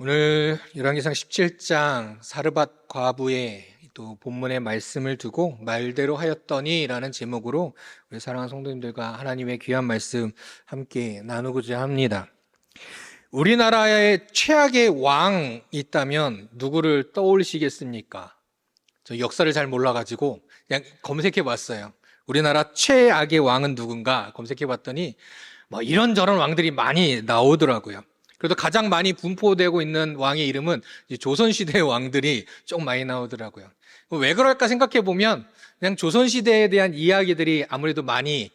오늘 열왕기상 17장 사르밧 과부의 또 본문의 말씀을 두고 말대로 하였더니 라는 제목으로 우리 사랑하는 성도님들과 하나님의 귀한 말씀 함께 나누고자 합니다. 우리나라에 최악의 왕이 있다면 누구를 떠올리시겠습니까? 저 역사를 잘 몰라가지고 그냥 검색해 봤어요. 우리나라 최악의 왕은 누군가 검색해 봤더니 뭐 이런저런 왕들이 많이 나오더라고요. 그래도 가장 많이 분포되고 있는 왕의 이름은 조선시대의 왕들이 좀 많이 나오더라고요. 왜 그럴까 생각해 보면 그냥 조선시대에 대한 이야기들이 아무래도 많이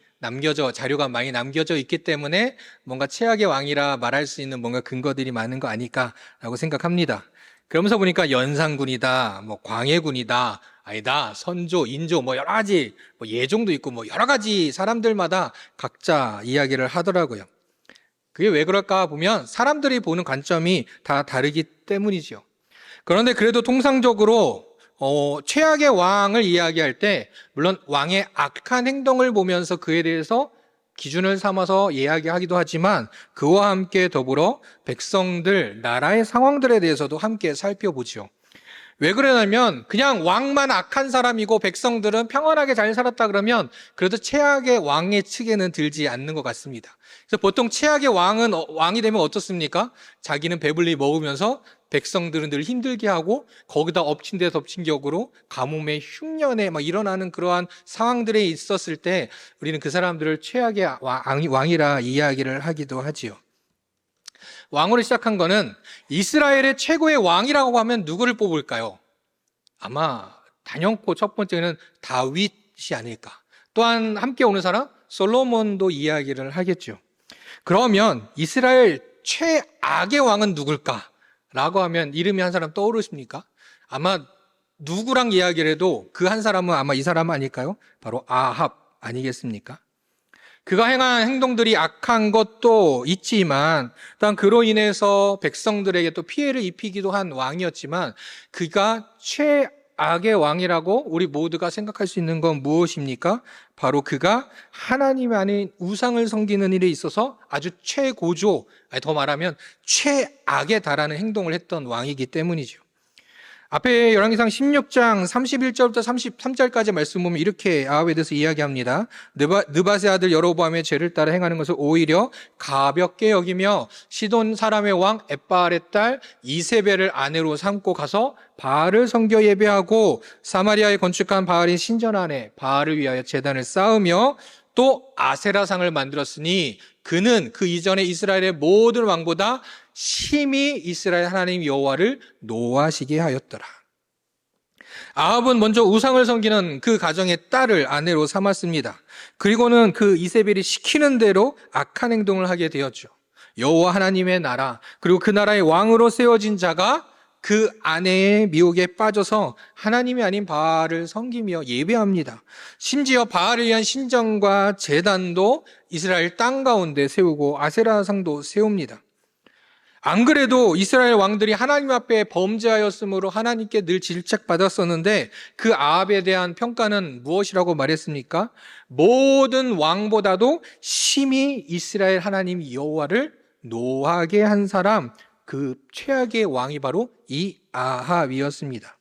자료가 많이 남겨져 있기 때문에 뭔가 최악의 왕이라 말할 수 있는 뭔가 근거들이 많은 거 아닐까라고 생각합니다. 그러면서 보니까 연산군이다, 뭐 광해군이다, 아니다, 선조, 인조, 뭐 여러 가지, 뭐 예종도 있고 뭐 여러 가지 사람들마다 각자 이야기를 하더라고요. 그게 왜 그럴까 보면 사람들이 보는 관점이 다 다르기 때문이죠. 그런데 그래도 통상적으로 최악의 왕을 이야기할 때 물론 왕의 악한 행동을 보면서 그에 대해서 기준을 삼아서 이야기하기도 하지만 그와 함께 더불어 백성들, 나라의 상황들에 대해서도 함께 살펴보죠. 왜 그러냐면 그냥 왕만 악한 사람이고 백성들은 평안하게 잘 살았다 그러면 그래도 최악의 왕의 측에는 들지 않는 것 같습니다. 그래서 보통 최악의 왕이 되면 어떻습니까? 자기는 배불리 먹으면서 백성들은 늘 힘들게 하고 거기다 엎친 데 덮친 격으로 가뭄에 흉년에 막 일어나는 그러한 상황들에 있었을 때 우리는 그 사람들을 최악의 왕이라 이야기를 하기도 하지요. 왕으로 시작한 거는 이스라엘의 최고의 왕이라고 하면 누구를 뽑을까요? 아마 단연코 첫 번째는 다윗이 아닐까. 또한 함께 오는 사람 솔로몬도 이야기를 하겠죠. 그러면 이스라엘 최악의 왕은 누굴까? 라고 하면 이름이 한 사람 떠오르십니까? 아마 누구랑 이야기를 해도 그 한 사람은 아마 이 사람 아닐까요? 바로 아합 아니겠습니까? 그가 행한 행동들이 악한 것도 있지만 또한 그로 인해서 백성들에게 또 피해를 입히기도 한 왕이었지만 그가 최악의 왕이라고 우리 모두가 생각할 수 있는 건 무엇입니까? 바로 그가 하나님 아닌 우상을 섬기는 일에 있어서 아주 최고조, 더 말하면 최악에 달하는 행동을 했던 왕이기 때문이죠. 앞에 열왕기상 16장 31절부터 33절까지 말씀 보면 이렇게 아합에 대해서 이야기합니다. 느밧의 아들 여로보암의 죄를 따라 행하는 것을 오히려 가볍게 여기며 시돈 사람의 왕 엣바알의 딸 이세벨을 아내로 삼고 가서 바알을 섬겨 예배하고 사마리아에 건축한 바알인 신전 안에 바알을 위하여 제단을 쌓으며 또 아세라상을 만들었으니 그는 그 이전에 이스라엘의 모든 왕보다 심히 이스라엘 하나님 여호와를 노하시게 하였더라. 아합은 먼저 우상을 섬기는 그 가정의 딸을 아내로 삼았습니다. 그리고는 그 이세벨이 시키는 대로 악한 행동을 하게 되었죠. 여호와 하나님의 나라, 그리고 그 나라의 왕으로 세워진 자가 그 아내의 미혹에 빠져서 하나님이 아닌 바알을 섬기며 예배합니다. 심지어 바알을 위한 신전과 제단도 이스라엘 땅 가운데 세우고 아세라상도 세웁니다. 안 그래도 이스라엘 왕들이 하나님 앞에 범죄하였으므로 하나님께 늘 질책받았었는데 그 아합에 대한 평가는 무엇이라고 말했습니까? 모든 왕보다도 심히 이스라엘 하나님 여호와를 노하게 한 사람, 그 최악의 왕이 바로 이 아합이었습니다.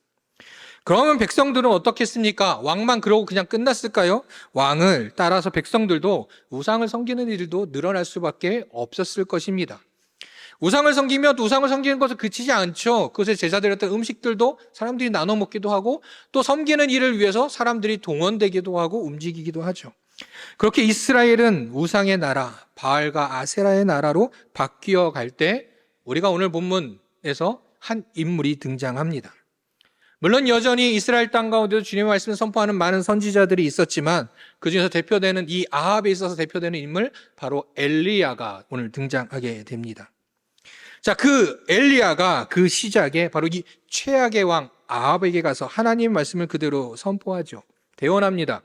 그러면 백성들은 어떻겠습니까? 왕만 그러고 그냥 끝났을까요? 왕을 따라서 백성들도 우상을 섬기는 일도 늘어날 수밖에 없었을 것입니다. 우상을 섬기면 우상을 섬기는 것은 그치지 않죠. 그것에 제사드렸던 음식들도 사람들이 나눠 먹기도 하고 또 섬기는 일을 위해서 사람들이 동원되기도 하고 움직이기도 하죠. 그렇게 이스라엘은 우상의 나라, 바알과 아세라의 나라로 바뀌어 갈 때 우리가 오늘 본문에서 한 인물이 등장합니다. 물론 여전히 이스라엘 땅 가운데도 주님의 말씀을 선포하는 많은 선지자들이 있었지만 그중에서 대표되는 이 아합에 있어서 대표되는 인물 바로 엘리야가 오늘 등장하게 됩니다. 자, 그 엘리야가 그 시작에 바로 이 최악의 왕 아합에게 가서 하나님의 말씀을 그대로 선포하죠. 대언합니다.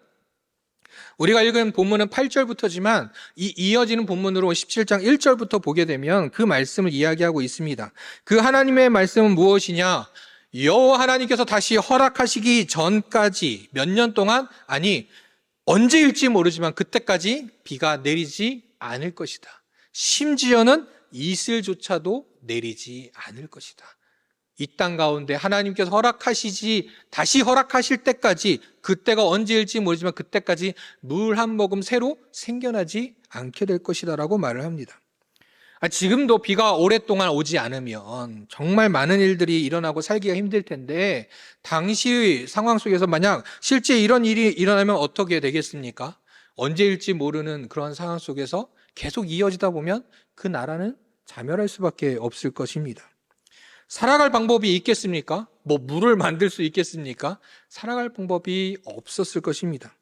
우리가 읽은 본문은 8절부터지만 이 이어지는 본문으로 17장 1절부터 보게 되면 그 말씀을 이야기하고 있습니다. 그 하나님의 말씀은 무엇이냐? 여호와 하나님께서 다시 허락하시기 전까지 몇 년 동안, 아니 언제일지 모르지만 그때까지 비가 내리지 않을 것이다. 심지어는 이슬조차도 내리지 않을 것이다. 이 땅 가운데 하나님께서 허락하시지 다시 허락하실 때까지, 그때가 언제일지 모르지만 그때까지 물 한 모금 새로 생겨나지 않게 될 것이다 라고 말을 합니다. 지금도 비가 오랫동안 오지 않으면 정말 많은 일들이 일어나고 살기가 힘들 텐데, 당시의 상황 속에서 만약 실제 이런 일이 일어나면 어떻게 되겠습니까? 언제일지 모르는 그런 상황 속에서 계속 이어지다 보면 그 나라는 자멸할 수밖에 없을 것입니다. 살아갈 방법이 있겠습니까? 물을 만들 수 있겠습니까? 살아갈 방법이 없었을 것입니다.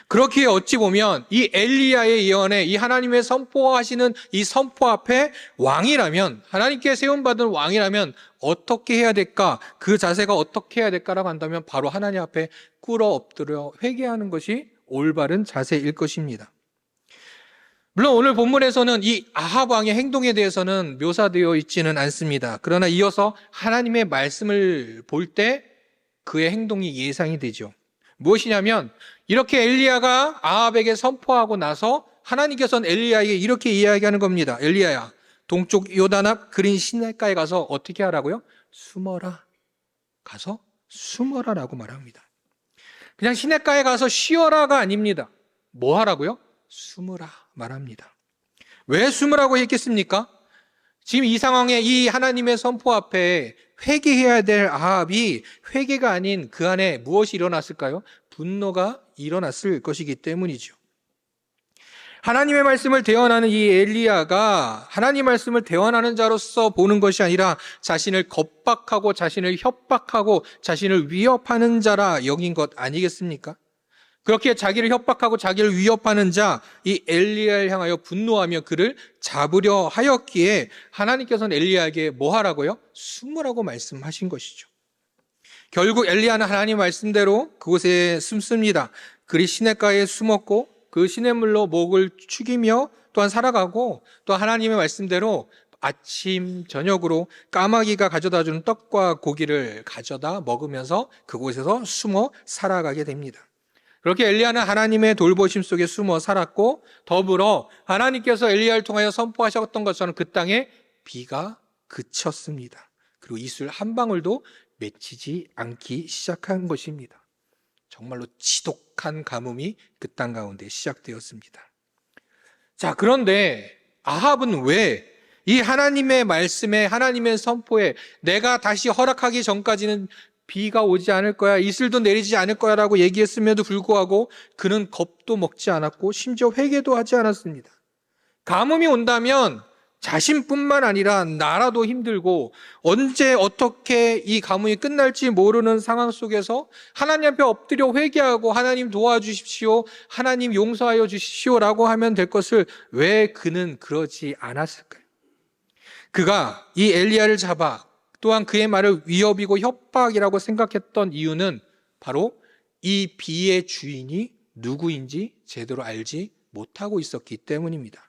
그렇기에 어찌 보면 이 엘리야의 예언에, 이 하나님의 선포하시는 이 선포 앞에 왕이라면, 하나님께 세움받은 왕이라면 어떻게 해야 될까? 그 자세가 어떻게 해야 될까라고 한다면 바로 하나님 앞에 꿇어 엎드려 회개하는 것이 올바른 자세일 것입니다. 물론 오늘 본문에서는 이 아합 왕의 행동에 대해서는 묘사되어 있지는 않습니다. 그러나 이어서 하나님의 말씀을 볼 때 그의 행동이 예상이 되죠. 무엇이냐면, 이렇게 엘리야가 아합에게 선포하고 나서 하나님께서는 엘리야에게 이렇게 이야기하는 겁니다. 엘리야야, 동쪽 요단 앞 그린 시냇가에 가서 어떻게 하라고요? 숨어라. 가서 숨어라 라고 말합니다. 그냥 시냇가에 가서 쉬어라가 아닙니다. 뭐 하라고요? 숨으라 말합니다. 왜 숨으라고 했겠습니까? 지금 이 상황에 이 하나님의 선포 앞에 회개해야 될 아합이 회개가 아닌 그 안에 무엇이 일어났을까요? 분노가 일어났을 것이기 때문이죠. 하나님의 말씀을 대언하는 이 엘리야가 하나님 말씀을 대언하는 자로서 보는 것이 아니라 자신을 겁박하고 자신을 협박하고 자신을 위협하는 자라 여긴 것 아니겠습니까? 그렇게 자기를 협박하고 자기를 위협하는 자, 이 엘리야를 향하여 분노하며 그를 잡으려 하였기에 하나님께서는 엘리야에게 뭐 하라고요? 숨으라고 말씀하신 것이죠. 결국 엘리야는 하나님 말씀대로 그곳에 숨습니다. 그리 시냇가에 숨었고 그 시냇물로 목을 축이며 또한 살아가고, 또 하나님의 말씀대로 아침 저녁으로 까마귀가 가져다주는 떡과 고기를 가져다 먹으면서 그곳에서 숨어 살아가게 됩니다. 그렇게 엘리야는 하나님의 돌보심 속에 숨어 살았고, 더불어 하나님께서 엘리야를 통하여 선포하셨던 것처럼 그 땅에 비가 그쳤습니다. 그리고 이슬 한 방울도 맺히지 않기 시작한 것입니다. 정말로 지독한 가뭄이 그 땅 가운데 시작되었습니다. 자, 그런데 아합은 왜 이 하나님의 말씀에, 하나님의 선포에 내가 다시 허락하기 전까지는 비가 오지 않을 거야, 이슬도 내리지 않을 거야 라고 얘기했음에도 불구하고 그는 겁도 먹지 않았고 심지어 회개도 하지 않았습니다. 가뭄이 온다면 자신뿐만 아니라 나라도 힘들고 언제 어떻게 이 가뭄이 끝날지 모르는 상황 속에서 하나님 앞에 엎드려 회개하고 하나님 도와주십시오, 하나님 용서하여 주십시오 라고 하면 될 것을 왜 그는 그러지 않았을까요? 그가 이 엘리야를 잡아 또한 그의 말을 위협이고 협박이라고 생각했던 이유는 바로 이 비의 주인이 누구인지 제대로 알지 못하고 있었기 때문입니다.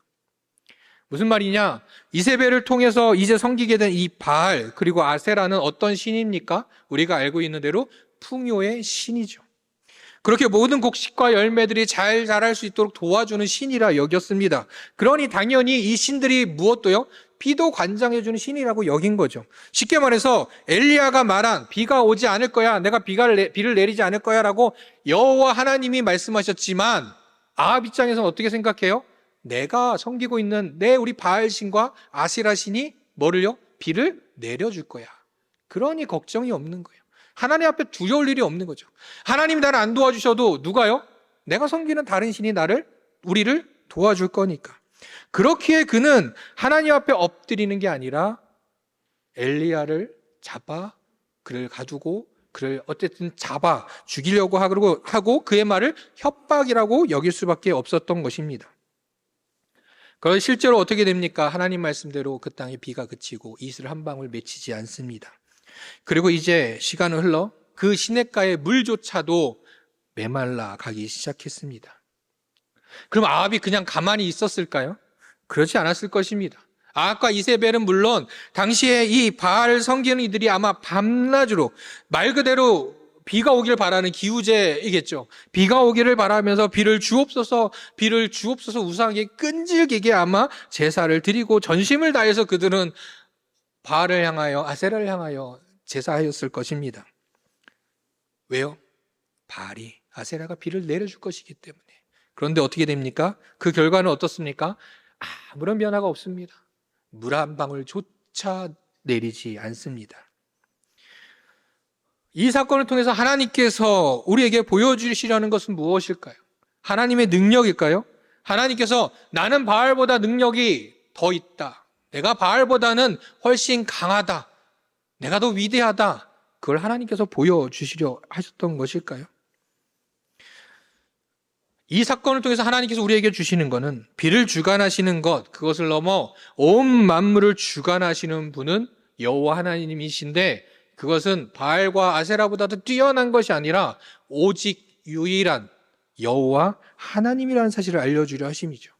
무슨 말이냐? 이세벨을 통해서 이제 섬기게 된 이 바알 그리고 아세라는 어떤 신입니까? 우리가 알고 있는 대로 풍요의 신이죠. 그렇게 모든 곡식과 열매들이 잘 자랄 수 있도록 도와주는 신이라 여겼습니다. 그러니 당연히 이 신들이 무엇도요? 비도 관장해주는 신이라고 여긴 거죠. 쉽게 말해서 엘리야가 말한 비가 오지 않을 거야, 내가 비를 내리지 않을 거야 라고 여호와 하나님이 말씀하셨지만 아합 입장에서는 어떻게 생각해요? 내가 섬기고 있는 우리 바알 신과 아세라 신이 뭐를요? 비를 내려줄 거야. 그러니 걱정이 없는 거예요. 하나님 앞에 두려울 일이 없는 거죠. 하나님이 나를 안 도와주셔도 누가요? 내가 섬기는 다른 신이 우리를 도와줄 거니까. 그렇기에 그는 하나님 앞에 엎드리는 게 아니라 엘리야를 잡아 그를 가두고 그를 어쨌든 잡아 죽이려고 하고 그의 말을 협박이라고 여길 수밖에 없었던 것입니다. 그런데 실제로 어떻게 됩니까? 하나님 말씀대로 그 땅에 비가 그치고 이슬 한 방울 맺히지 않습니다. 그리고 이제 시간은 흘러 그 시냇가의 물조차도 메말라 가기 시작했습니다. 그럼 아합이 그냥 가만히 있었을까요? 그렇지 않았을 것입니다. 아합과 이세벨은 물론 당시에 이 바알 섬기는 이들이 아마 밤낮으로 말 그대로 비가 오길 바라는 기우제이겠죠. 비가 오기를 바라면서 비를 주옵소서 우상에게 끈질기게 아마 제사를 드리고 전심을 다해서 그들은 바알을 향하여 아세라를 향하여 제사하였을 것입니다. 왜요? 바알이 아세라가 비를 내려줄 것이기 때문에. 그런데 어떻게 됩니까? 그 결과는 어떻습니까? 아무런 변화가 없습니다. 물 한 방울조차 내리지 않습니다. 이 사건을 통해서 하나님께서 우리에게 보여주시려는 것은 무엇일까요? 하나님의 능력일까요? 하나님께서 나는 바알보다 능력이 더 있다. 내가 바알보다는 훨씬 강하다. 내가 더 위대하다. 그걸 하나님께서 보여주시려 하셨던 것일까요? 이 사건을 통해서 하나님께서 우리에게 주시는 것은 비를 주관하시는 것, 그것을 넘어 온 만물을 주관하시는 분은 여호와 하나님이신데 그것은 바알과 아세라보다도 뛰어난 것이 아니라 오직 유일한 여호와 하나님이라는 사실을 알려주려 하심이죠.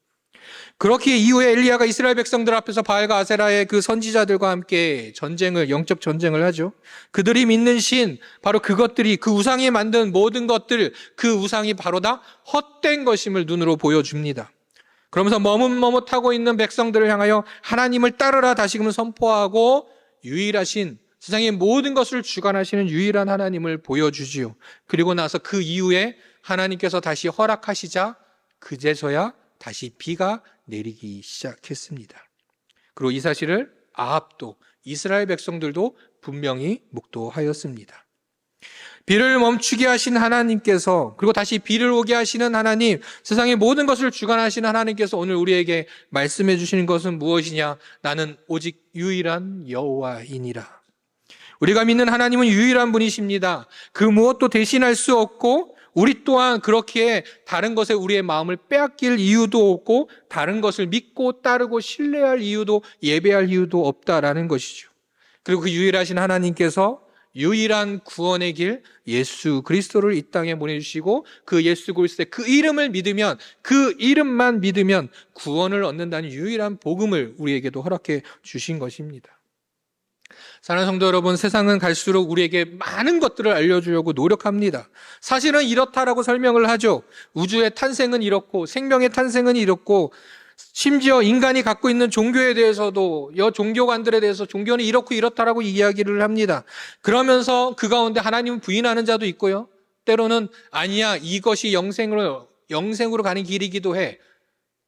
그렇게 이후에 엘리야가 이스라엘 백성들 앞에서 바알과 아세라의 그 선지자들과 함께 영적 전쟁을 하죠. 그들이 믿는 신, 바로 그것들이 그 우상이 만든 모든 것들, 그 우상이 바로 다 헛된 것임을 눈으로 보여줍니다. 그러면서 머뭇머뭇하고 있는 백성들을 향하여 하나님을 따르라 다시금 선포하고 유일하신 세상의 모든 것을 주관하시는 유일한 하나님을 보여주지요. 그리고 나서 그 이후에 하나님께서 다시 허락하시자 그제서야 다시 비가 내리기 시작했습니다. 그리고 이 사실을 아합도 이스라엘 백성들도 분명히 묵도하였습니다. 비를 멈추게 하신 하나님께서 그리고 다시 비를 오게 하시는 하나님, 세상의 모든 것을 주관하시는 하나님께서 오늘 우리에게 말씀해 주시는 것은 무엇이냐? 나는 오직 유일한 여호와이니라. 우리가 믿는 하나님은 유일한 분이십니다. 그 무엇도 대신할 수 없고 우리 또한 그렇게 다른 것에 우리의 마음을 빼앗길 이유도 없고 다른 것을 믿고 따르고 신뢰할 이유도 예배할 이유도 없다라는 것이죠. 그리고 그 유일하신 하나님께서 유일한 구원의 길 예수 그리스도를 이 땅에 보내주시고 그 예수 그리스도의 그 이름을 믿으면 그 이름만 믿으면 구원을 얻는다는 유일한 복음을 우리에게도 허락해 주신 것입니다. 사랑하는 성도 여러분, 세상은 갈수록 우리에게 많은 것들을 알려주려고 노력합니다. 사실은 이렇다라고 설명을 하죠. 우주의 탄생은 이렇고 생명의 탄생은 이렇고 심지어 인간이 갖고 있는 종교에 대해서도 종교관들에 대해서 종교는 이렇고 이렇다라고 이야기를 합니다. 그러면서 그 가운데 하나님을 부인하는 자도 있고요. 때로는 아니야, 이것이 영생으로 가는 길이기도 해.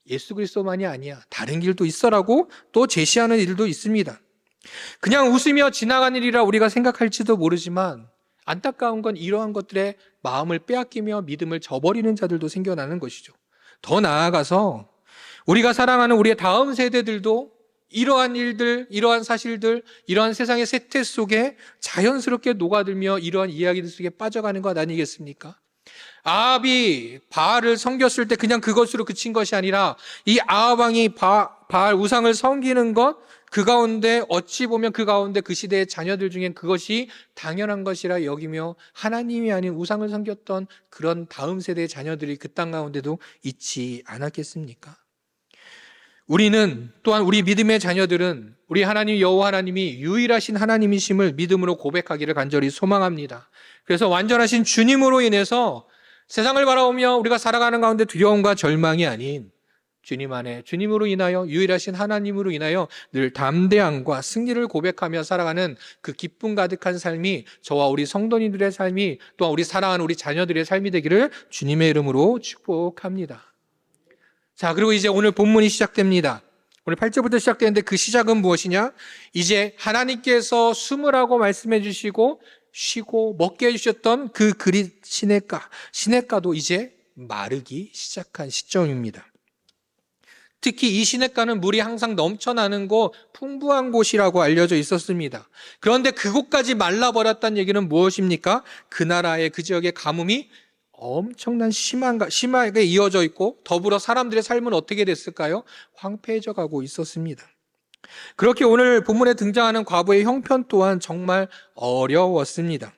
예수 그리스도만이 아니야. 다른 길도 있어라고 또 제시하는 일도 있습니다. 그냥 웃으며 지나간 일이라 우리가 생각할지도 모르지만 안타까운 건 이러한 것들에 마음을 빼앗기며 믿음을 저버리는 자들도 생겨나는 것이죠. 더 나아가서 우리가 사랑하는 우리의 다음 세대들도 이러한 일들, 이러한 사실들, 이러한 세상의 세태 속에 자연스럽게 녹아들며 이러한 이야기들 속에 빠져가는 것 아니겠습니까? 아합이 바알을 섬겼을 때 그냥 그것으로 그친 것이 아니라 이 아합 왕이 바알 우상을 섬기는 것, 그 가운데 어찌 보면 그 가운데 그 시대의 자녀들 중엔 그것이 당연한 것이라 여기며 하나님이 아닌 우상을 섬겼던 그런 다음 세대의 자녀들이 그 땅 가운데도 있지 않았겠습니까? 우리는 또한 우리 믿음의 자녀들은 우리 하나님 여호와 하나님이 유일하신 하나님이심을 믿음으로 고백하기를 간절히 소망합니다. 그래서 완전하신 주님으로 인해서 세상을 바라보며 우리가 살아가는 가운데 두려움과 절망이 아닌 주님 안에 주님으로 인하여 유일하신 하나님으로 인하여 늘 담대함과 승리를 고백하며 살아가는 그 기쁨 가득한 삶이 저와 우리 성도님들의 삶이 또한 우리 사랑하는 우리 자녀들의 삶이 되기를 주님의 이름으로 축복합니다. 자, 그리고 이제 오늘 본문이 시작됩니다. 오늘 8절부터 시작되는데 그 시작은 무엇이냐? 이제 하나님께서 숨으라고 말씀해 주시고 쉬고 먹게 해주셨던 그 그릿 시냇가도 이제 마르기 시작한 시점입니다. 특히 이 시냇가는 물이 항상 넘쳐나는 곳, 풍부한 곳이라고 알려져 있었습니다. 그런데 그곳까지 말라버렸다는 얘기는 무엇입니까? 그 나라의 그 지역의 가뭄이 엄청난 심하게 이어져 있고 더불어 사람들의 삶은 어떻게 됐을까요? 황폐해져 가고 있었습니다. 그렇게 오늘 본문에 등장하는 과부의 형편 또한 정말 어려웠습니다.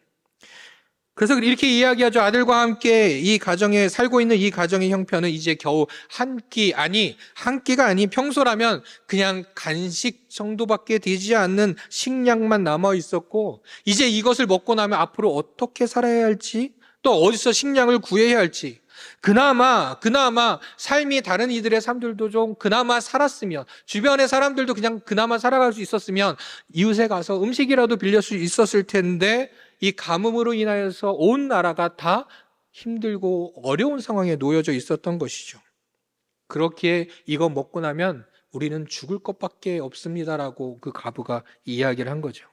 그래서 이렇게 이야기하죠. 아들과 함께 이 가정에 살고 있는 이 가정의 형편은 이제 겨우 한 끼가 아닌 평소라면 그냥 간식 정도밖에 되지 않는 식량만 남아 있었고, 이제 이것을 먹고 나면 앞으로 어떻게 살아야 할지, 또 어디서 식량을 구해야 할지, 그나마 삶이 다른 이들의 삶들도 좀 그나마 살았으면, 주변의 사람들도 그냥 그나마 살아갈 수 있었으면 이웃에 가서 음식이라도 빌릴 수 있었을 텐데, 이 가뭄으로 인하여서 온 나라가 다 힘들고 어려운 상황에 놓여져 있었던 것이죠. 그렇기에 이거 먹고 나면 우리는 죽을 것밖에 없습니다라고 그 과부가 이야기를 한 거죠.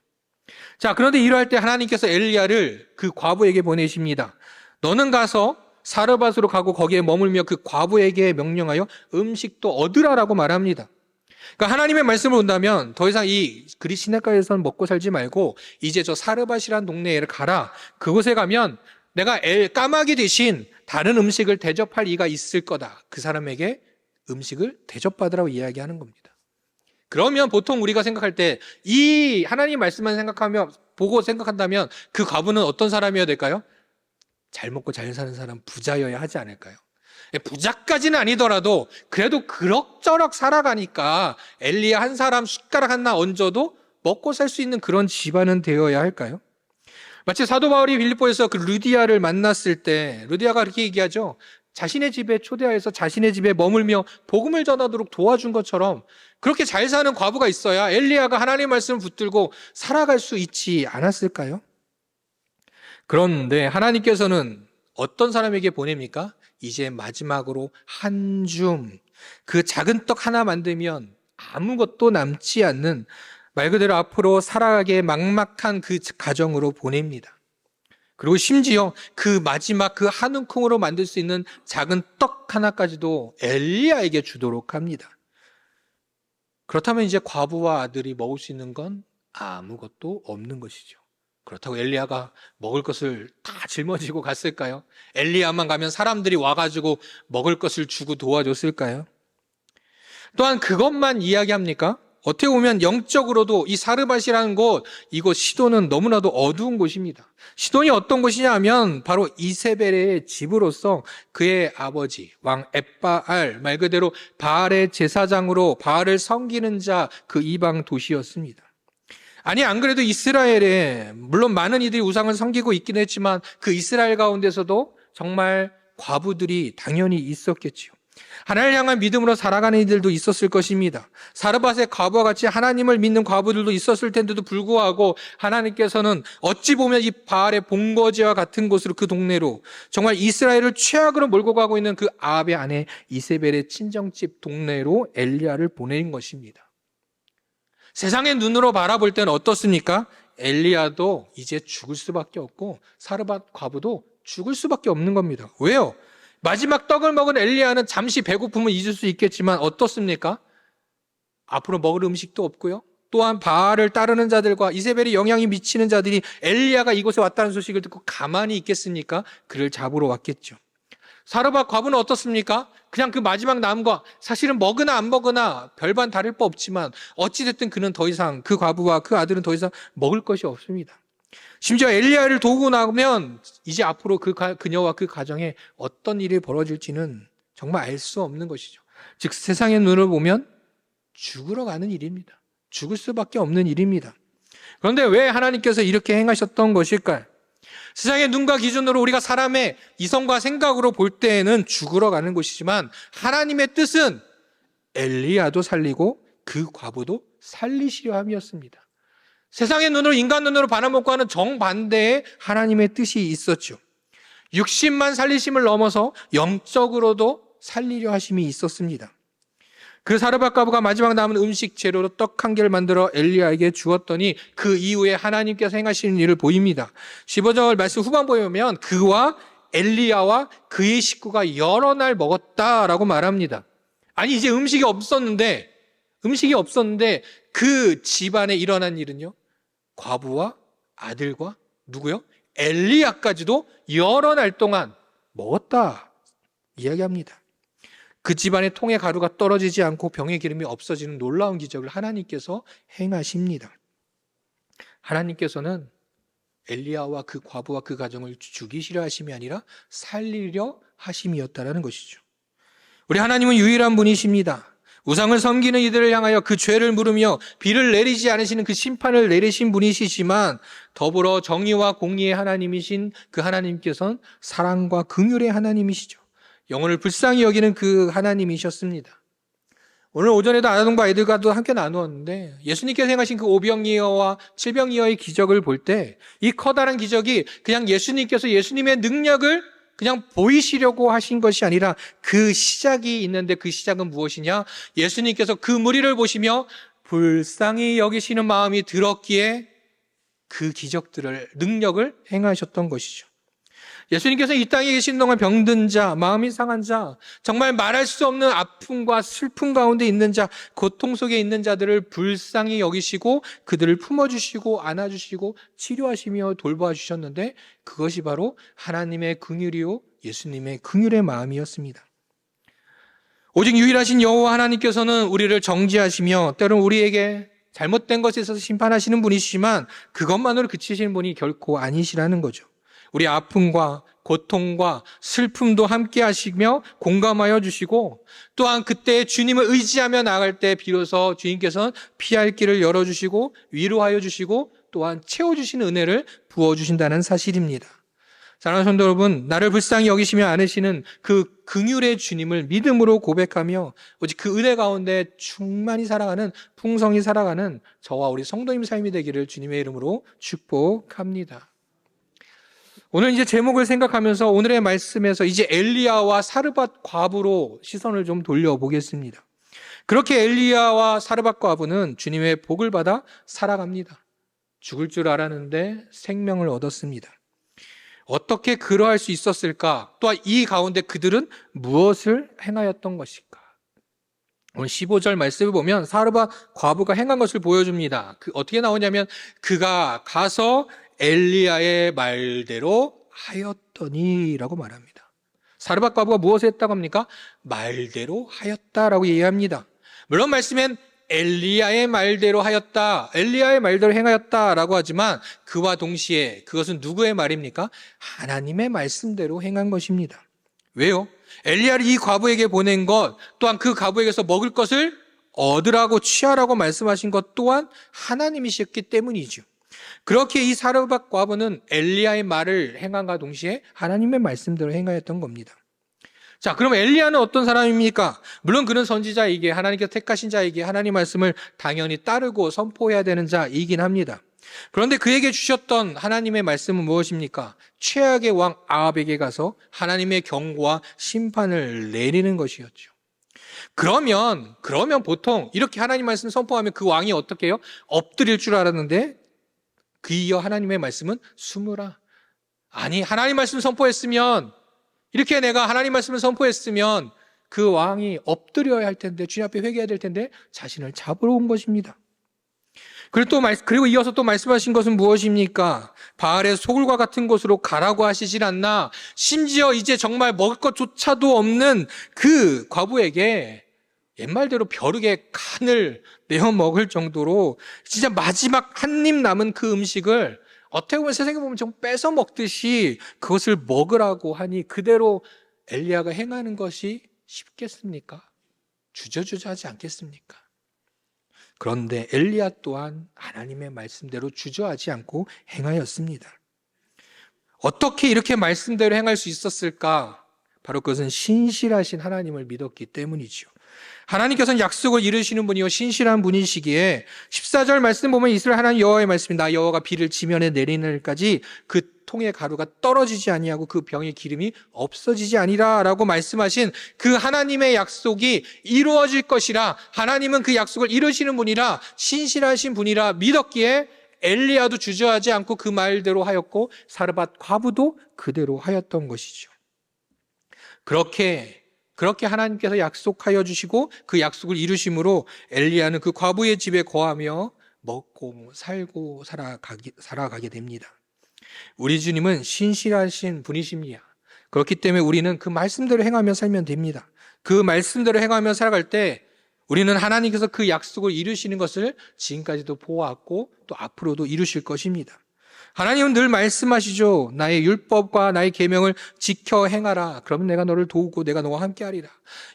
자, 그런데 이러할 때 하나님께서 엘리야를 그 과부에게 보내십니다. 너는 가서 사르밧으로 가고 거기에 머물며 그 과부에게 명령하여 음식도 얻으라라고 말합니다. 그러니까 하나님의 말씀을 본다면 더 이상 이 그릿 시냇가에서는 먹고 살지 말고 이제 저 사르밧이라는 동네에 가라. 그곳에 가면 내가 까마귀 대신 다른 음식을 대접할 이가 있을 거다. 그 사람에게 음식을 대접받으라고 이야기하는 겁니다. 그러면 보통 우리가 생각할 때 이 하나님 말씀만 보고 생각한다면 그 과부는 어떤 사람이어야 될까요? 잘 먹고 잘 사는 사람, 부자여야 하지 않을까요? 부자까지는 아니더라도 그래도 그럭저럭 살아가니까 엘리야 한 사람 숟가락 하나 얹어도 먹고 살 수 있는 그런 집안은 되어야 할까요? 마치 사도 바울이 빌립보에서 그 루디아를 만났을 때 루디아가 그렇게 얘기하죠. 자신의 집에 초대하여서 자신의 집에 머물며 복음을 전하도록 도와준 것처럼 그렇게 잘 사는 과부가 있어야 엘리야가 하나님의 말씀을 붙들고 살아갈 수 있지 않았을까요? 그런데 하나님께서는 어떤 사람에게 보냅니까? 이제 마지막으로 한 줌, 그 작은 떡 하나 만들면 아무것도 남지 않는 말 그대로 앞으로 살아가기에 막막한 그 가정으로 보냅니다. 그리고 심지어 그 마지막 그 한 움큼으로 만들 수 있는 작은 떡 하나까지도 엘리야에게 주도록 합니다. 그렇다면 이제 과부와 아들이 먹을 수 있는 건 아무것도 없는 것이죠. 그렇다고 엘리야가 먹을 것을 다 짊어지고 갔을까요? 엘리야만 가면 사람들이 와가지고 먹을 것을 주고 도와줬을까요? 또한 그것만 이야기합니까? 어떻게 보면 영적으로도 이 사르밧이라는 곳, 이곳 시돈은 너무나도 어두운 곳입니다. 시돈이 어떤 곳이냐 하면 바로 이세벨의 집으로서 그의 아버지 왕 엣바알, 말 그대로 바알의 제사장으로 바알을 섬기는 자 그 이방 도시였습니다. 아니 안 그래도 이스라엘에 물론 많은 이들이 우상을 섬기고 있긴 했지만 그 이스라엘 가운데서도 정말 과부들이 당연히 있었겠지요. 하나님을 향한 믿음으로 살아가는 이들도 있었을 것입니다. 사르밧의 과부와 같이 하나님을 믿는 과부들도 있었을 텐데도 불구하고 하나님께서는 어찌 보면 이 바알의 본거지와 같은 곳으로 그 동네로 정말 이스라엘을 최악으로 몰고 가고 있는 그 아합의 아내 이세벨의 친정집 동네로 엘리야를 보낸 것입니다. 세상의 눈으로 바라볼 때는 어떻습니까? 엘리야도 이제 죽을 수밖에 없고 사르밧 과부도 죽을 수밖에 없는 겁니다. 왜요? 마지막 떡을 먹은 엘리야는 잠시 배고픔을 잊을 수 있겠지만 어떻습니까? 앞으로 먹을 음식도 없고요. 또한 바알을 따르는 자들과 이세벨이 영향이 미치는 자들이 엘리야가 이곳에 왔다는 소식을 듣고 가만히 있겠습니까? 그를 잡으러 왔겠죠. 사르밧 과부는 어떻습니까? 그냥 그 마지막 남은 거 사실은 먹으나 안 먹으나 별반 다를 바 없지만 어찌됐든 그는 더 이상 그 과부와 그 아들은 더 이상 먹을 것이 없습니다. 심지어 엘리야를 도우고 나면 이제 앞으로 그녀와 그 가정에 어떤 일이 벌어질지는 정말 알 수 없는 것이죠. 즉 세상의 눈을 보면 죽으러 가는 일입니다. 죽을 수밖에 없는 일입니다. 그런데 왜 하나님께서 이렇게 행하셨던 것일까요? 세상의 눈과 기준으로 우리가 사람의 이성과 생각으로 볼 때에는 죽으러 가는 것이지만 하나님의 뜻은 엘리야도 살리고 그 과부도 살리시려 함이었습니다. 세상의 눈으로 인간 눈으로 바라보고 하는 정반대의 하나님의 뜻이 있었죠. 육신만 살리심을 넘어서 영적으로도 살리려 하심이 있었습니다. 그 사르밧 과부가 마지막 남은 음식 재료로 떡 한 개를 만들어 엘리야에게 주었더니 그 이후에 하나님께서 행하시는 일을 보입니다. 15절 말씀 후반부에 보면 그와 엘리야와 그의 식구가 여러 날 먹었다라고 말합니다. 아니 이제 음식이 없었는데 그 집안에 일어난 일은요. 과부와 아들과 누구요? 엘리야까지도 여러 날 동안 먹었다 이야기합니다. 그 집안의 통에 가루가 떨어지지 않고 병의 기름이 없어지는 놀라운 기적을 하나님께서 행하십니다. 하나님께서는 엘리야와 그 과부와 그 가정을 죽이시려 하심이 아니라 살리려 하심이었다라는 것이죠. 우리 하나님은 유일한 분이십니다. 우상을 섬기는 이들을 향하여 그 죄를 물으며 비를 내리지 않으시는 그 심판을 내리신 분이시지만 더불어 정의와 공의의 하나님이신 그 하나님께서는 사랑과 긍휼의 하나님이시죠. 영혼을 불쌍히 여기는 그 하나님이셨습니다. 오늘 오전에도 아동부 아이들과도 함께 나누었는데 예수님께서 행하신 그 오병이어와 칠병이어의 기적을 볼 때 이 커다란 기적이 그냥 예수님께서 예수님의 능력을 그냥 보이시려고 하신 것이 아니라 그 시작이 있는데 그 시작은 무엇이냐? 예수님께서 그 무리를 보시며 불쌍히 여기시는 마음이 들었기에 그 기적들을, 능력을 행하셨던 것이죠. 예수님께서 이 땅에 계신 동안 병든 자, 마음이 상한 자, 정말 말할 수 없는 아픔과 슬픔 가운데 있는 자, 고통 속에 있는 자들을 불쌍히 여기시고 그들을 품어주시고 안아주시고 치료하시며 돌봐주셨는데 그것이 바로 하나님의 긍휼이요 예수님의 긍휼의 마음이었습니다. 오직 유일하신 여호와 하나님께서는 우리를 정죄하시며 때로는 우리에게 잘못된 것에 있어서 심판하시는 분이시지만 그것만으로 그치시는 분이 결코 아니시라는 거죠. 우리 아픔과 고통과 슬픔도 함께 하시며 공감하여 주시고 또한 그때 주님을 의지하며 나아갈 때 비로소 주님께서는 피할 길을 열어주시고 위로하여 주시고 또한 채워주시는 은혜를 부어주신다는 사실입니다. 사랑하는 성도 여러분, 나를 불쌍히 여기시며 안으시는 그 긍휼의 주님을 믿음으로 고백하며 오직 그 은혜 가운데 충만히 살아가는, 풍성히 살아가는 저와 우리 성도님 삶이 되기를 주님의 이름으로 축복합니다. 오늘 이제 제목을 생각하면서 오늘의 말씀에서 이제 엘리야와 사르밧 과부로 시선을 좀 돌려보겠습니다. 그렇게 엘리야와 사르밧 과부는 주님의 복을 받아 살아갑니다. 죽을 줄 알았는데 생명을 얻었습니다. 어떻게 그러할 수 있었을까? 또한 이 가운데 그들은 무엇을 행하였던 것일까? 오늘 15절 말씀을 보면 사르밧 과부가 행한 것을 보여줍니다. 어떻게 나오냐면 그가 가서 엘리야의 말대로 하였더니라고 말합니다. 사르밧 과부가 무엇을 했다고 합니까? 말대로 하였다라고 이해합니다. 물론 말씀엔 엘리야의 말대로 하였다, 엘리야의 말대로 행하였다라고 하지만 그와 동시에 그것은 누구의 말입니까? 하나님의 말씀대로 행한 것입니다. 왜요? 엘리야를 이 과부에게 보낸 것, 또한 그 과부에게서 먹을 것을 얻으라고 취하라고 말씀하신 것 또한 하나님이셨기 때문이죠. 그렇게 이 사르밧 과부는 엘리야의 말을 행함과 동시에 하나님의 말씀대로 행하였던 겁니다. 자, 그럼 엘리야는 어떤 사람입니까? 물론 그는 선지자이기에 하나님께서 택하신 자이기에 하나님 말씀을 당연히 따르고 선포해야 되는 자이긴 합니다. 그런데 그에게 주셨던 하나님의 말씀은 무엇입니까? 최악의 왕 아합에게 가서 하나님의 경고와 심판을 내리는 것이었죠. 그러면 보통 이렇게 하나님 말씀 선포하면 그 왕이 어떻게 해요? 엎드릴 줄 알았는데 그이어 하나님의 말씀은 숨으라. 아니, 하나님 말씀 선포했으면, 이렇게 내가 하나님 말씀을 선포했으면 그 왕이 엎드려야 할 텐데, 주님 앞에 회개해야 될 텐데 자신을 잡으러 온 것입니다. 그리고 이어서 또 말씀하신 것은 무엇입니까? 바알의 소굴과 같은 곳으로 가라고 하시질 않나. 심지어 이제 정말 먹을 것조차도 없는 그 과부에게 옛말대로 벼룩에 간을 내어 먹을 정도로 진짜 마지막 한 입 남은 그 음식을 어떻게 보면 세상에 보면 좀 뺏어 먹듯이 그것을 먹으라고 하니 그대로 엘리야가 행하는 것이 쉽겠습니까? 주저주저하지 않겠습니까? 그런데 엘리야 또한 하나님의 말씀대로 주저하지 않고 행하였습니다. 어떻게 이렇게 말씀대로 행할 수 있었을까? 바로 그것은 신실하신 하나님을 믿었기 때문이죠. 하나님께서는 약속을 이루시는 분이요 신실한 분이시기에 14절 말씀 보면 이스라엘 하나님 여호와의 말씀이 나 여호와가 비를 지면에 내리는 날까지 그 통의 가루가 떨어지지 아니하고 그 병의 기름이 없어지지 아니라라고 말씀하신 그 하나님의 약속이 이루어질 것이라, 하나님은 그 약속을 이루시는 분이라, 신실하신 분이라 믿었기에 엘리야도 주저하지 않고 그 말대로 하였고 사르밧 과부도 그대로 하였던 것이죠. 그렇게 하나님께서 약속하여 주시고 그 약속을 이루심으로 엘리야는 그 과부의 집에 거하며 먹고 살고 살아가게 됩니다. 우리 주님은 신실하신 분이십니다. 그렇기 때문에 우리는 그 말씀대로 행하며 살면 됩니다. 그 말씀대로 행하며 살아갈 때 우리는 하나님께서 그 약속을 이루시는 것을 지금까지도 보았고 또 앞으로도 이루실 것입니다. 하나님은 늘 말씀하시죠. 나의 율법과 나의 계명을 지켜 행하라. 그러면 내가 너를 도우고 내가 너와 함께 하리라.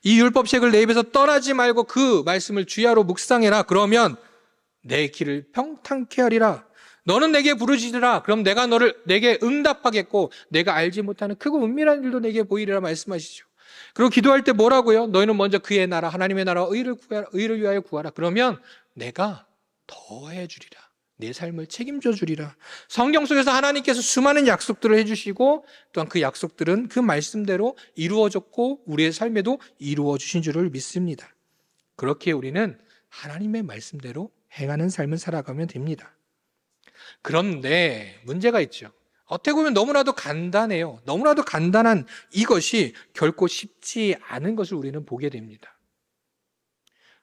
이 율법책을 내 입에서 떠나지 말고 그 말씀을 주야로 묵상해라. 그러면 내 길을 평탄케 하리라. 너는 내게 부르짖으라. 그럼 내가 내게 응답하겠고 내가 알지 못하는 크고 은밀한 일도 내게 보이리라 말씀하시죠. 그리고 기도할 때 뭐라고요? 너희는 먼저 그의 나라, 하나님의 나라와 의를 위하여 구하라. 그러면 내가 더해 주리라. 내 삶을 책임져 주리라. 성경 속에서 하나님께서 수많은 약속들을 해주시고 또한 그 약속들은 그 말씀대로 이루어졌고 우리의 삶에도 이루어 주신 줄을 믿습니다. 그렇게 우리는 하나님의 말씀대로 행하는 삶을 살아가면 됩니다. 그런데 문제가 있죠. 어떻게 보면 너무나도 간단해요. 너무나도 간단한 이것이 결코 쉽지 않은 것을 우리는 보게 됩니다.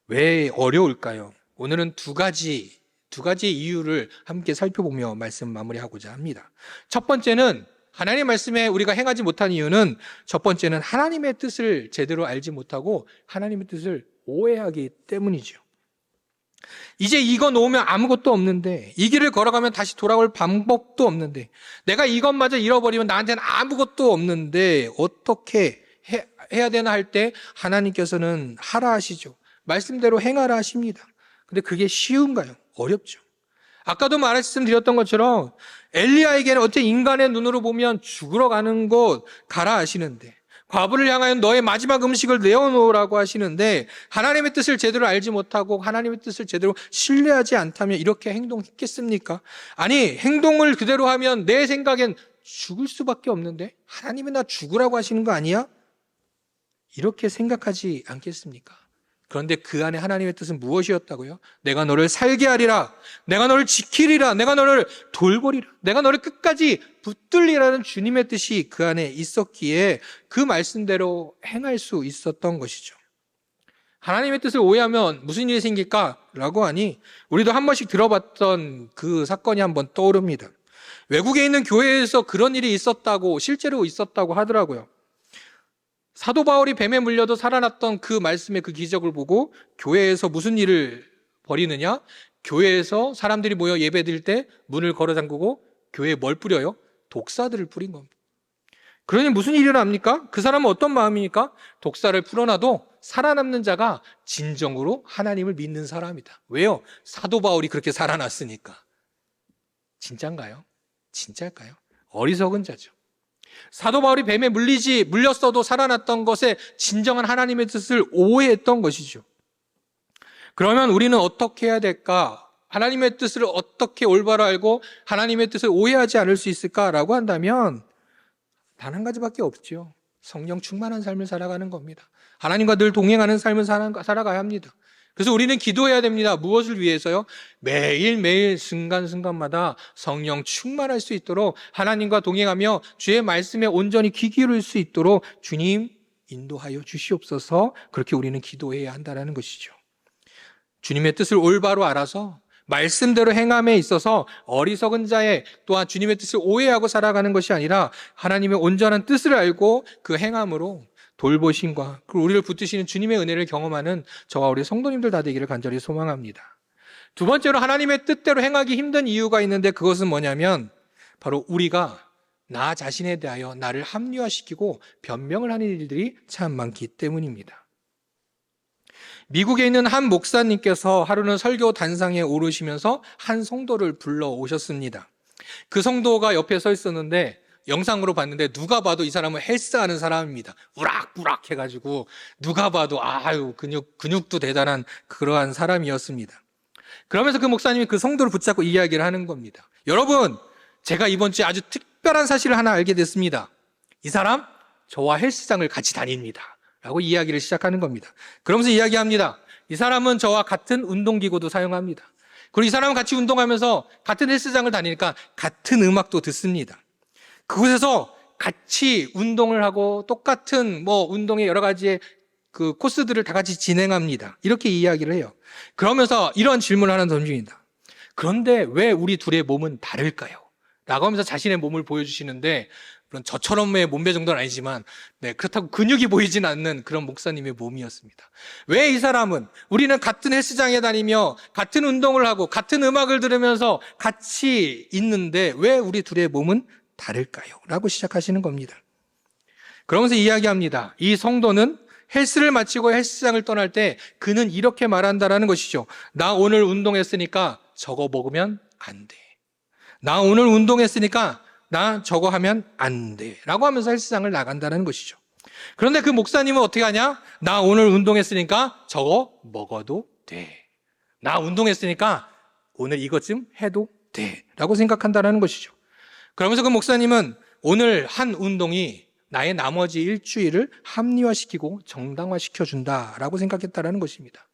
왜 어려울까요? 오늘은 두 가지의 이유를 함께 살펴보며 말씀 마무리하고자 합니다. 첫 번째는 하나님의 말씀에 우리가 행하지 못한 이유는 첫 번째는 하나님의 뜻을 제대로 알지 못하고 하나님의 뜻을 오해하기 때문이죠. 이제 이거 놓으면 아무것도 없는데 이 길을 걸어가면 다시 돌아올 방법도 없는데 내가 이것마저 잃어버리면 나한테는 아무것도 없는데 어떻게 해야 되나 할 때 하나님께서는 하라 하시죠. 말씀대로 행하라 하십니다. 근데 그게 쉬운가요? 어렵죠. 아까도 말씀드렸던 것처럼 엘리야에게는 어째 인간의 눈으로 보면 죽으러 가는 곳 가라 하시는데 과부를 향하여 너의 마지막 음식을 내어놓으라고 하시는데 하나님의 뜻을 제대로 알지 못하고 하나님의 뜻을 제대로 신뢰하지 않다면 이렇게 행동했겠습니까? 아니 행동을 그대로 하면 내 생각엔 죽을 수밖에 없는데 하나님이 나 죽으라고 하시는 거 아니야? 이렇게 생각하지 않겠습니까? 그런데 그 안에 하나님의 뜻은 무엇이었다고요? 내가 너를 살게 하리라. 내가 너를 지키리라. 내가 너를 돌보리라. 내가 너를 끝까지 붙들리라는 주님의 뜻이 그 안에 있었기에 그 말씀대로 행할 수 있었던 것이죠. 하나님의 뜻을 오해하면 무슨 일이 생길까? 라고 하니 우리도 한 번씩 들어봤던 그 사건이 한번 떠오릅니다. 외국에 있는 교회에서 그런 일이 있었다고 실제로 있었다고 하더라고요. 사도 바울이 뱀에 물려도 살아났던 그 말씀의 그 기적을 보고 교회에서 무슨 일을 벌이느냐? 교회에서 사람들이 모여 예배드릴 때 문을 걸어 잠그고 교회에 뭘 뿌려요? 독사들을 뿌린 겁니다. 그러니 무슨 일이 일어납니까? 그 사람은 어떤 마음입니까? 독사를 풀어놔도 살아남는 자가 진정으로 하나님을 믿는 사람이다. 왜요? 사도 바울이 그렇게 살아났으니까. 진짜인가요? 진짜일까요? 어리석은 자죠. 사도 바울이 뱀에 물렸어도 살아났던 것에 진정한 하나님의 뜻을 오해했던 것이죠. 그러면 우리는 어떻게 해야 될까? 하나님의 뜻을 어떻게 올바로 알고 하나님의 뜻을 오해하지 않을 수 있을까라고 한다면 단 한 가지밖에 없죠. 성령 충만한 삶을 살아가는 겁니다. 하나님과 늘 동행하는 삶을 살아가야 합니다. 그래서 우리는 기도해야 됩니다. 무엇을 위해서요? 매일매일 순간순간마다 성령 충만할 수 있도록 하나님과 동행하며 주의 말씀에 온전히 귀 기울일 수 있도록 주님 인도하여 주시옵소서. 그렇게 우리는 기도해야 한다는 것이죠. 주님의 뜻을 올바로 알아서 말씀대로 행함에 있어서 어리석은 자의 또한 주님의 뜻을 오해하고 살아가는 것이 아니라 하나님의 온전한 뜻을 알고 그 행함으로 돌보심과 그리고 우리를 붙드시는 주님의 은혜를 경험하는 저와 우리 성도님들 다 되기를 간절히 소망합니다. 두 번째로 하나님의 뜻대로 행하기 힘든 이유가 있는데 그것은 뭐냐면 바로 우리가 나 자신에 대하여 나를 합리화시키고 변명을 하는 일들이 참 많기 때문입니다. 미국에 있는 한 목사님께서 하루는 설교 단상에 오르시면서 한 성도를 불러오셨습니다. 그 성도가 옆에 서 있었는데 영상으로 봤는데 누가 봐도 이 사람은 헬스하는 사람입니다. 우락부락 해가지고 누가 봐도 근육도 대단한 그러한 사람이었습니다. 그러면서 그 목사님이 그 성도를 붙잡고 이야기를 하는 겁니다. 여러분, 제가 이번 주에 아주 특별한 사실을 하나 알게 됐습니다. 이 사람 저와 헬스장을 같이 다닙니다. 라고 이야기를 시작하는 겁니다. 그러면서 이야기합니다. 이 사람은 저와 같은 운동기구도 사용합니다. 그리고 이 사람은 같이 운동하면서 같은 헬스장을 다니니까 같은 음악도 듣습니다. 그곳에서 같이 운동을 하고 똑같은 운동의 여러 가지의 그 코스들을 다 같이 진행합니다. 이렇게 이야기를 해요. 그러면서 이런 질문을 하나 던집니다. 그런데 왜 우리 둘의 몸은 다를까요? 라고 하면서 자신의 몸을 보여주시는데 물론 저처럼의 몸매 정도는 아니지만 그렇다고 근육이 보이진 않는 그런 목사님의 몸이었습니다. 왜 이 사람은 우리는 같은 헬스장에 다니며 같은 운동을 하고 같은 음악을 들으면서 같이 있는데 왜 우리 둘의 몸은 다를까요? 라고 시작하시는 겁니다. 그러면서 이야기합니다. 이 성도는 헬스를 마치고 헬스장을 떠날 때 그는 이렇게 말한다라는 것이죠. 나 오늘 운동했으니까 저거 먹으면 안 돼. 나 오늘 운동했으니까 나 저거 하면 안 돼. 라고 하면서 헬스장을 나간다는 것이죠. 그런데 그 목사님은 어떻게 하냐? 나 오늘 운동했으니까 저거 먹어도 돼. 나 운동했으니까 오늘 이것 좀 해도 돼. 라고 생각한다는 것이죠. 그러면서 그 목사님은 오늘 한 운동이 나의 나머지 일주일을 합리화시키고 정당화시켜준다라고 생각했다라는 것입니다.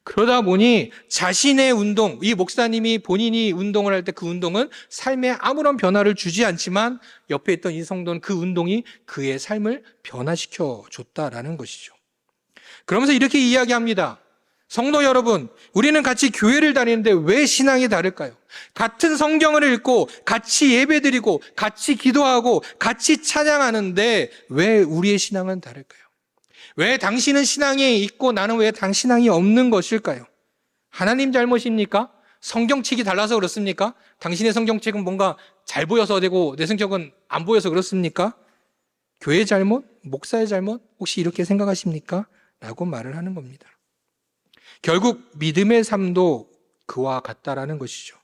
그러다 보니 자신의 운동, 이 목사님이 본인이 운동을 할 때 그 운동은 삶에 아무런 변화를 주지 않지만 옆에 있던 이 성도는 그 운동이 그의 삶을 변화시켜 줬다라는 것이죠. 그러면서 이렇게 이야기합니다. 성도 여러분, 우리는 같이 교회를 다니는데 왜 신앙이 다를까요? 같은 성경을 읽고 같이 예배드리고 같이 기도하고 같이 찬양하는데 왜 우리의 신앙은 다를까요? 왜 당신은 신앙이 있고 나는 왜 신앙이 없는 것일까요? 하나님 잘못입니까? 성경책이 달라서 그렇습니까? 당신의 성경책은 뭔가 잘 보여서 되고 내 성경은 안 보여서 그렇습니까? 교회의 잘못? 목사의 잘못? 혹시 이렇게 생각하십니까? 라고 말을 하는 겁니다. 결국 믿음의 삶도 그와 같다라는 것이죠.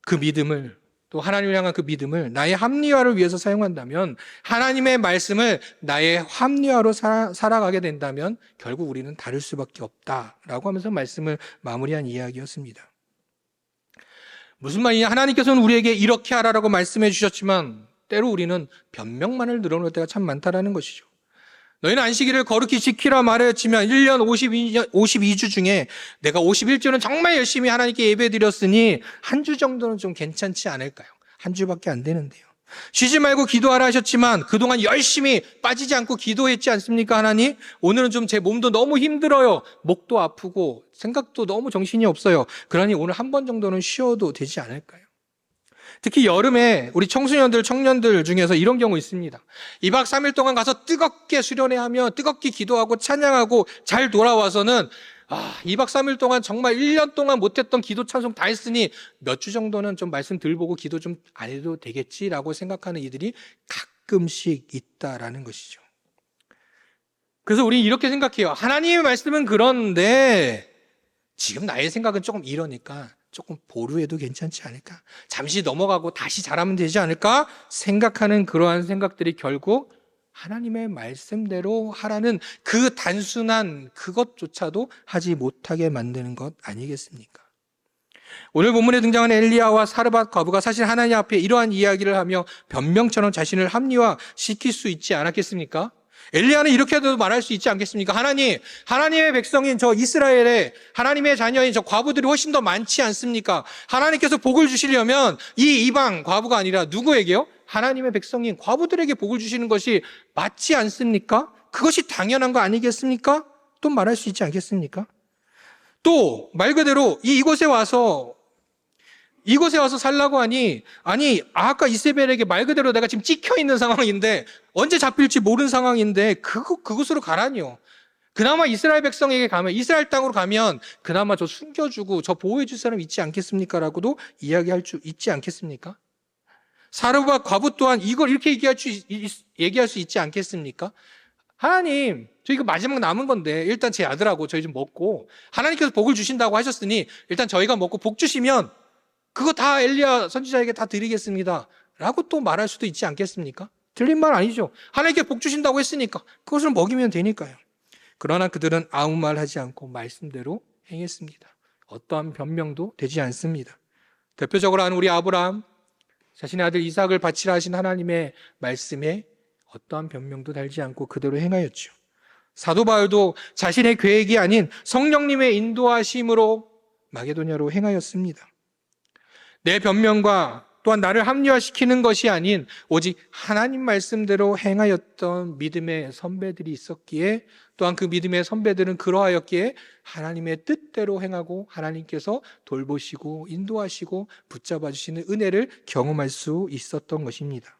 그 믿음을, 또 하나님을 향한 그 믿음을 나의 합리화를 위해서 사용한다면, 하나님의 말씀을 나의 합리화로 살아가게 된다면 결국 우리는 다를 수밖에 없다라고 하면서 말씀을 마무리한 이야기였습니다. 무슨 말이냐? 하나님께서는 우리에게 이렇게 하라라고 말씀해 주셨지만 때로 우리는 변명만을 늘어놓을 때가 참 많다라는 것이죠. 너희는 안식일을 거룩히 지키라 말하였지만 1년 52주 중에 내가 51주는 정말 열심히 하나님께 예배드렸으니 한 주 정도는 좀 괜찮지 않을까요? 한 주밖에 안 되는데요. 쉬지 말고 기도하라 하셨지만 그동안 열심히 빠지지 않고 기도했지 않습니까, 하나님? 오늘은 좀 제 몸도 너무 힘들어요. 목도 아프고 생각도 너무 정신이 없어요. 그러니 오늘 한 번 정도는 쉬어도 되지 않을까요? 특히 여름에 우리 청소년들, 청년들 중에서 이런 경우 있습니다. 2박 3일 동안 가서 뜨겁게 수련회하며 뜨겁게 기도하고 찬양하고 잘 돌아와서는 2박 3일 동안 정말 1년 동안 못했던 기도 찬송 다 했으니 몇 주 정도는 좀 말씀 들 보고 기도 좀 안 해도 되겠지라고 생각하는 이들이 가끔씩 있다라는 것이죠. 그래서 우리 이렇게 생각해요. 하나님의 말씀은 그런데 지금 나의 생각은 조금 이러니까 조금 보류해도 괜찮지 않을까? 잠시 넘어가고 다시 잘하면 되지 않을까? 생각하는 그러한 생각들이 결국 하나님의 말씀대로 하라는 그 단순한 그것조차도 하지 못하게 만드는 것 아니겠습니까? 오늘 본문에 등장하는 엘리야와 사르밧 과부가 사실 하나님 앞에 이러한 이야기를 하며 변명처럼 자신을 합리화시킬 수 있지 않았겠습니까? 엘리야는 이렇게도 말할 수 있지 않겠습니까? 하나님, 하나님의 백성인 저 이스라엘에 하나님의 자녀인 저 과부들이 훨씬 더 많지 않습니까? 하나님께서 복을 주시려면 이 이방 과부가 아니라 누구에게요? 하나님의 백성인 과부들에게 복을 주시는 것이 맞지 않습니까? 그것이 당연한 거 아니겠습니까? 또 말할 수 있지 않겠습니까? 또 말 그대로 이곳에 와서 살라고 하니, 아니 아까 이세벨에게 말 그대로 내가 지금 찍혀 있는 상황인데 언제 잡힐지 모르는 상황인데 그곳으로 가라니요. 그나마 이스라엘 백성에게 가면, 이스라엘 땅으로 가면 그나마 저 숨겨주고 저 보호해 줄 사람 있지 않겠습니까? 라고도 이야기할 수 있지 않겠습니까? 사르밧 과부 또한 이걸 이렇게 얘기할 수 있지 않겠습니까? 하나님, 저 이거 마지막 남은 건데 일단 제 아들하고 저희 좀 먹고, 하나님께서 복을 주신다고 하셨으니 일단 저희가 먹고 복 주시면 그거 다 엘리야 선지자에게 다 드리겠습니다 라고 또 말할 수도 있지 않겠습니까? 틀린 말 아니죠. 하나님께 복 주신다고 했으니까 그것을 먹이면 되니까요. 그러나 그들은 아무 말 하지 않고 말씀대로 행했습니다. 어떠한 변명도 되지 않습니다. 대표적으로 하는 우리 아브라함, 자신의 아들 이삭을 바치라 하신 하나님의 말씀에 어떠한 변명도 달지 않고 그대로 행하였죠. 사도 바울도 자신의 계획이 아닌 성령님의 인도하심으로 마게도냐로 행하였습니다. 내 변명과 또한 나를 합리화시키는 것이 아닌 오직 하나님 말씀대로 행하였던 믿음의 선배들이 있었기에, 또한 그 믿음의 선배들은 그러하였기에 하나님의 뜻대로 행하고 하나님께서 돌보시고 인도하시고 붙잡아 주시는 은혜를 경험할 수 있었던 것입니다.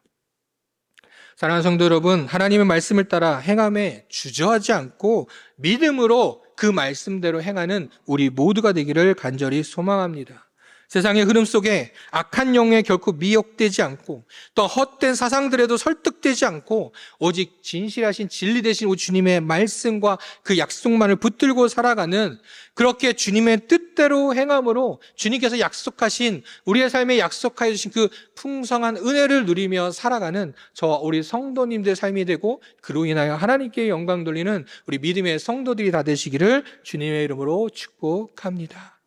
사랑하는 성도 여러분, 하나님의 말씀을 따라 행함에 주저하지 않고 믿음으로 그 말씀대로 행하는 우리 모두가 되기를 간절히 소망합니다. 세상의 흐름 속에 악한 영에 결코 미혹되지 않고 또 헛된 사상들에도 설득되지 않고 오직 진실하신 진리 되신 우리 주님의 말씀과 그 약속만을 붙들고 살아가는, 그렇게 주님의 뜻대로 행함으로 주님께서 약속하신, 우리의 삶에 약속하여 주신 그 풍성한 은혜를 누리며 살아가는 저 우리 성도님들 삶이 되고, 그로 인하여 하나님께 영광 돌리는 우리 믿음의 성도들이 다 되시기를 주님의 이름으로 축복합니다.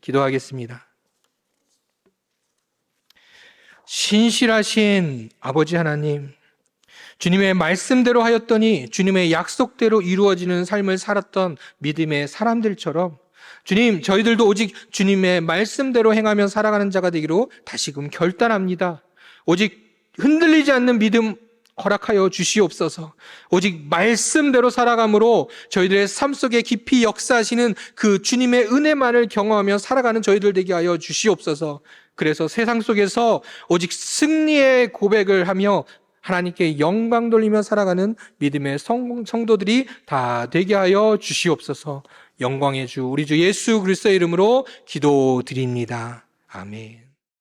기도하겠습니다. 신실하신 아버지 하나님, 주님의 말씀대로 하였더니 주님의 약속대로 이루어지는 삶을 살았던 믿음의 사람들처럼 주님, 저희들도 오직 주님의 말씀대로 행하며 살아가는 자가 되기로 다시금 결단합니다. 오직 흔들리지 않는 믿음 허락하여 주시옵소서. 오직 말씀대로 살아감으로 저희들의 삶 속에 깊이 역사하시는 그 주님의 은혜만을 경험하며 살아가는 저희들 되게 하여 주시옵소서. 그래서 세상 속에서 오직 승리의 고백을 하며 하나님께 영광 돌리며 살아가는 믿음의 성도들이 다 되게 하여 주시옵소서. 영광의 주 우리 주 예수 그리스도의 이름으로 기도드립니다. 아멘.